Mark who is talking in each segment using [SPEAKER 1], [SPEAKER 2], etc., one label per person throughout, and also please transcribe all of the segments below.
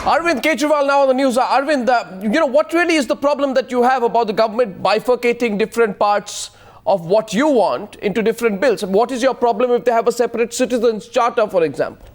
[SPEAKER 1] Arvind Kejriwal now on the news. Arvind, what really is the problem that you have about the government bifurcating different parts of what you want into different bills? What is your problem if they have a separate citizens charter, for example?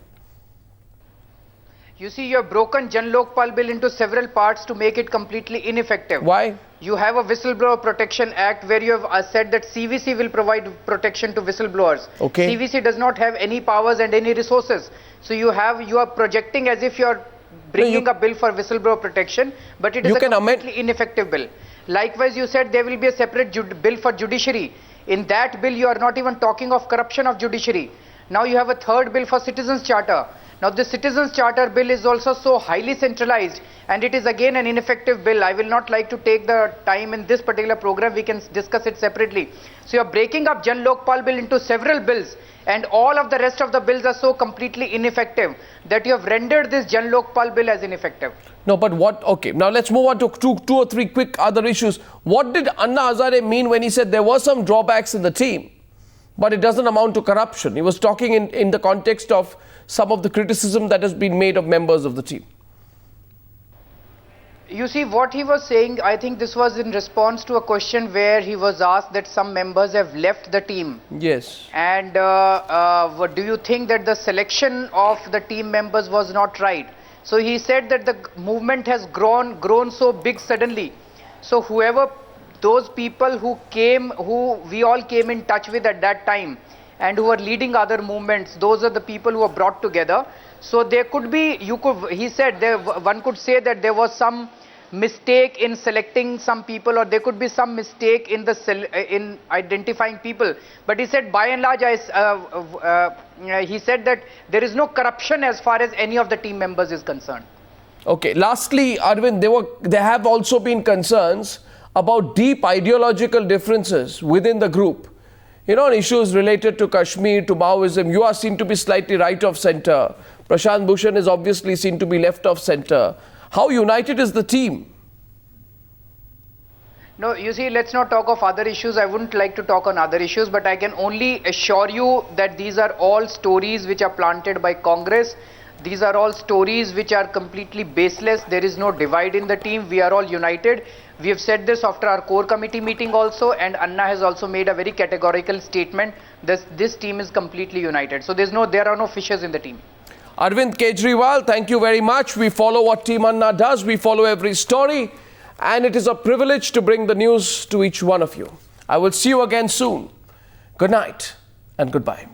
[SPEAKER 2] You see, you have broken Jan Lokpal bill into several parts to make it completely ineffective.
[SPEAKER 1] Why?
[SPEAKER 2] You have a Whistleblower Protection Act where you have said that CVC will provide protection to whistleblowers.
[SPEAKER 1] Okay.
[SPEAKER 2] CVC does not have any powers and any resources. So you are projecting as if you are bringing a bill for whistleblower protection, but it is a completely ineffective bill. Likewise, you said there will be a separate bill for judiciary. In that bill, you are not even talking of corruption of judiciary. Now you have a third bill for citizens charter. Now the citizens charter bill is also so highly centralized, and it is again an ineffective bill. I will not like to take the time in this particular program. We can discuss it separately. So you are breaking up Jan Lokpal bill into several bills, and all of the rest of the bills are so completely ineffective that you have rendered this Jan Lokpal bill as ineffective.
[SPEAKER 1] No, but what? Okay, now let's move on to two or three quick other issues. What did Anna Hazare mean when he said there were some drawbacks in the team, but it doesn't amount to corruption? He was talking in the context of some of the criticism that has been made of members of the team.
[SPEAKER 2] You see, what he was saying, I think this was in response to a question where he was asked that some members have left the team.
[SPEAKER 1] Yes.
[SPEAKER 2] And do you think that the selection of the team members was not right? So he said that the movement has grown so big suddenly. So those people who we all came in touch with at that time, and who are leading other movements, those are the people who are brought together. So there could be, he said, one could say that there was some mistake in selecting some people, or there could be some mistake in identifying people. But he said, by and large, he said that there is no corruption as far as any of the team members is concerned.
[SPEAKER 1] Okay. Lastly, Arvind, there have also been concerns about deep ideological differences within the group. On issues related to Kashmir, to Maoism, you are seen to be slightly right of center. Prashant Bhushan is obviously seen to be left of center. How united is the team?
[SPEAKER 2] No, you see, let's not talk of other issues. I wouldn't like to talk on other issues, but I can only assure you that these are all stories which are planted by Congress. These are all stories which are completely baseless. There is no divide in the team. We are all united. We have said this after our core committee meeting also, and Anna has also made a very categorical statement that this team is completely united. So there are no fissures in the team.
[SPEAKER 1] Arvind Kejriwal, thank you very much. We follow what Team Anna does. We follow every story, and it is a privilege to bring the news to each one of you. I will see you again soon. Good night and goodbye.